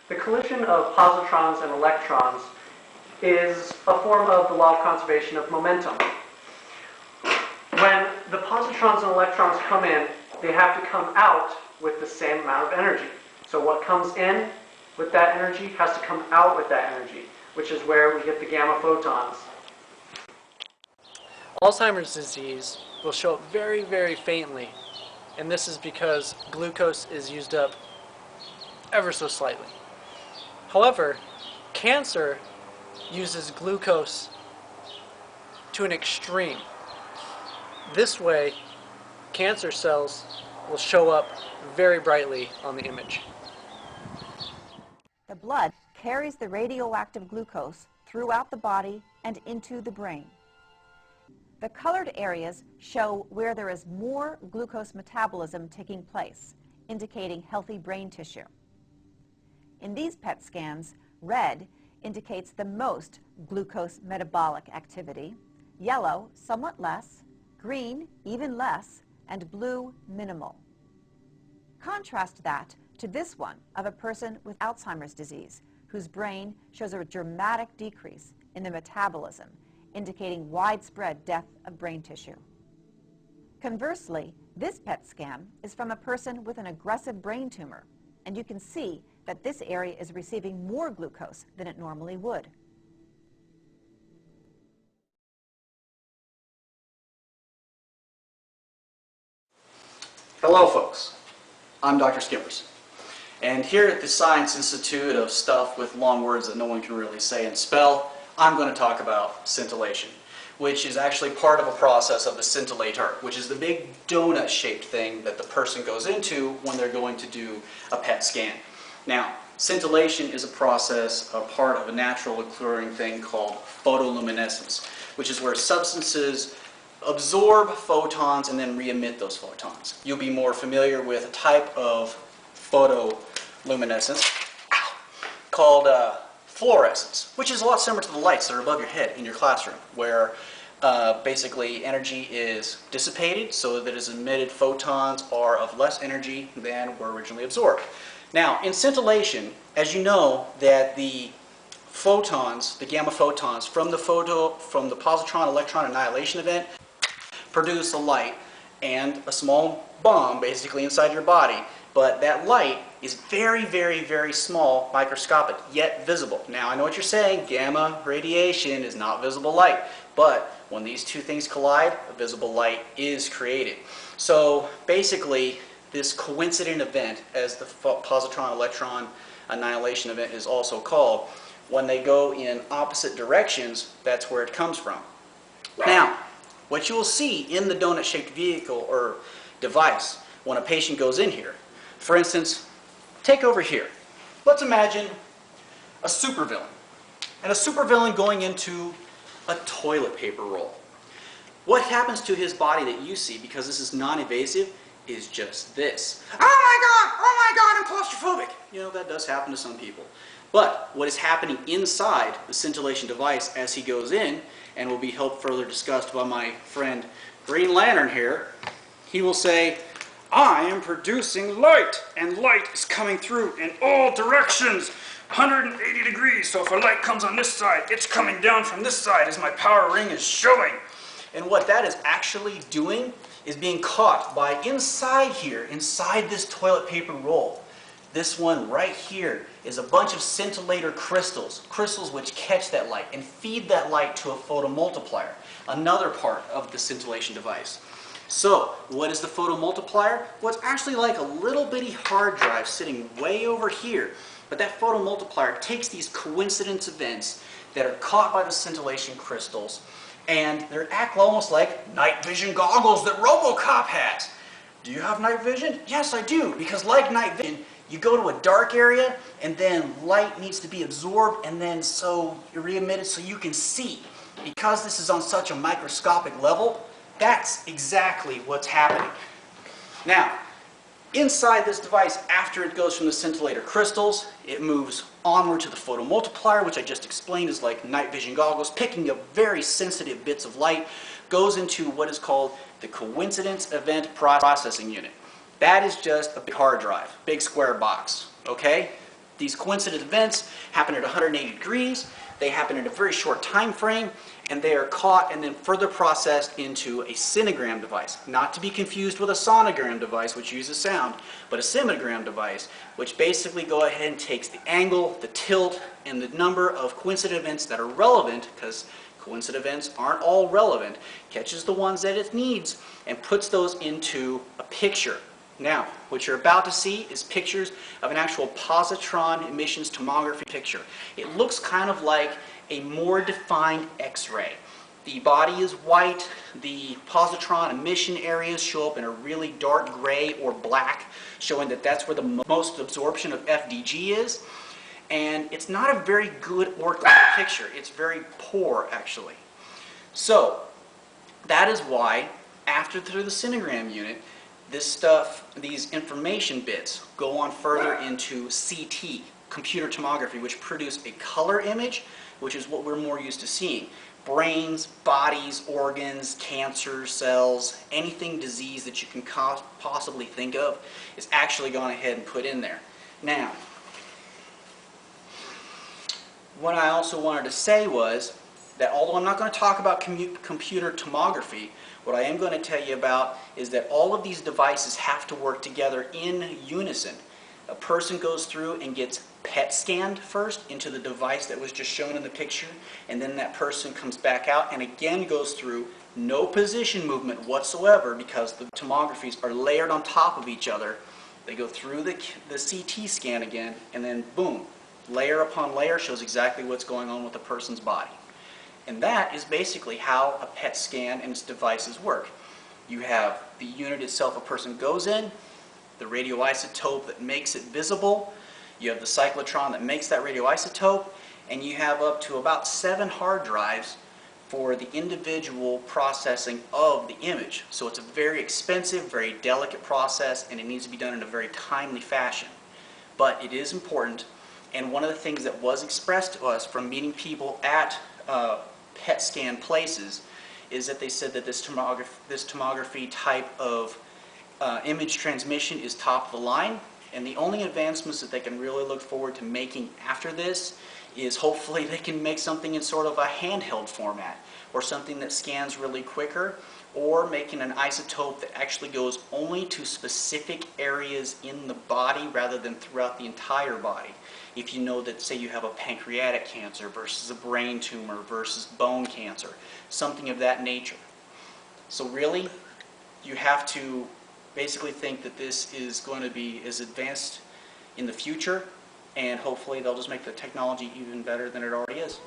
The collision of positrons and electrons is a form of the law of conservation of momentum. When the positrons and electrons come in, they have to come out with the same amount of energy. So what comes in with that energy has to come out with that energy, which is where we get the gamma photons. Alzheimer's disease will show up very, very faintly, and this is because glucose is used up ever so slightly. However, cancer uses glucose to an extreme. This way, cancer cells will show up very brightly on the image. The blood carries the radioactive glucose throughout the body and into the brain. The colored areas show where there is more glucose metabolism taking place, indicating healthy brain tissue. In these PET scans, red indicates the most glucose metabolic activity, yellow somewhat less, green even less, and blue minimal. Contrast that to this one of a person with Alzheimer's disease, whose brain shows a dramatic decrease in the metabolism, indicating widespread death of brain tissue. Conversely, this PET scan is from a person with an aggressive brain tumor, and you can see that this area is receiving more glucose than it normally would. Hello folks, I'm Dr. Skippers, and here at the Science Institute of Stuff with Long Words that no one can really say and spell, I'm going to talk about scintillation, which is actually part of a process of the scintillator, which is the big donut-shaped thing that the person goes into when they're going to do a PET scan. Now, scintillation is a process, a part of a natural occurring thing called photoluminescence, which is where substances absorb photons and then re-emit those photons. You'll be more familiar with a type of photoluminescence called fluorescence, which is a lot similar to the lights that are above your head in your classroom, where basically energy is dissipated so that as emitted photons are of less energy than were originally absorbed. Now, in scintillation, as you know, that the photons, the gamma photons from the positron-electron annihilation event produce a light and a small bomb basically inside your body, but that light is very, very, very small, microscopic, yet visible. Now, I know what you're saying, gamma radiation is not visible light, but when these two things collide, a visible light is created. So basically, this coincident event, as the positron-electron annihilation event is also called, when they go in opposite directions, that's where it comes from. Now, what you will see in the donut-shaped vehicle or device when a patient goes in here, for instance, take over here. Let's imagine a supervillain, and a supervillain going into a toilet paper roll. What happens to his body that you see, because this is non-invasive, is just this. Oh my God, I'm claustrophobic. You know, that does happen to some people. But what is happening inside the scintillation device as he goes in, and will be helped further discussed by my friend Green Lantern here, he will say, I am producing light, and light is coming through in all directions, 180 degrees, so if a light comes on this side, it's coming down from this side as my power ring is showing. And what that is actually doing is being caught by inside here, inside this toilet paper roll. This one right here is a bunch of scintillator crystals, crystals which catch that light and feed that light to a photomultiplier, another part of the scintillation device. So, what is the photomultiplier? Well, it's actually like a little bitty hard drive sitting way over here. But that photomultiplier takes these coincidence events that are caught by the scintillation crystals, and they act almost like night vision goggles that RoboCop has. Do you have night vision? Yes, I do, because like night vision, you go to a dark area, and then light needs to be absorbed, and then so you're re-emitted so you can see. Because this is on such a microscopic level, that's exactly what's happening. Now, inside this device, after it goes from the scintillator crystals, it moves onward to the photomultiplier, which I just explained is like night vision goggles, picking up very sensitive bits of light, goes into what is called the coincidence event processing unit. That is just a big hard drive, big square box, okay? These coincident events happen at 180 degrees, they happen in a very short time frame, and they are caught and then further processed into a sinogram device. Not to be confused with a sonogram device, which uses sound, but a sinogram device, which basically go ahead and takes the angle, the tilt, and the number of coincident events that are relevant, because coincident events aren't all relevant, catches the ones that it needs, and puts those into a picture. Now, what you're about to see is pictures of an actual positron emissions tomography picture. It looks kind of like a more defined X-ray. The body is white, the positron emission areas show up in a really dark gray or black, showing that that's where the most absorption of FDG is. And it's not a very good or clear picture. It's very poor, actually. So, that is why, through the sinogram unit, this stuff, these information bits, go on further into CT, computer tomography, which produce a color image, which is what we're more used to seeing. Brains, bodies, organs, cancer cells, anything disease that you can possibly think of is actually gone ahead and put in there. Now, what I also wanted to say was that although I'm not going to talk about computer tomography, what I am going to tell you about is that all of these devices have to work together in unison. A person goes through and gets PET scanned first into the device that was just shown in the picture, and then that person comes back out and again goes through no position movement whatsoever because the tomographies are layered on top of each other. They go through the CT scan again, and then boom, layer upon layer shows exactly what's going on with the person's body. And that is basically how a PET scan and its devices work. You have the unit itself a person goes in, the radioisotope that makes it visible, you have the cyclotron that makes that radioisotope, and you have up to about 7 hard drives for the individual processing of the image. So it's a very expensive, very delicate process, and it needs to be done in a very timely fashion. But it is important, and one of the things that was expressed to us from meeting people at PET scan places is that they said that this tomography type of image transmission is top of the line, and the only advancements that they can really look forward to making after this is hopefully they can make something in sort of a handheld format, or something that scans really quicker, or making an isotope that actually goes only to specific areas in the body rather than throughout the entire body. If you know that, say, you have a pancreatic cancer versus a brain tumor versus bone cancer, something of that nature. So really, you have to basically think that this is going to be as advanced in the future, and hopefully they'll just make the technology even better than it already is.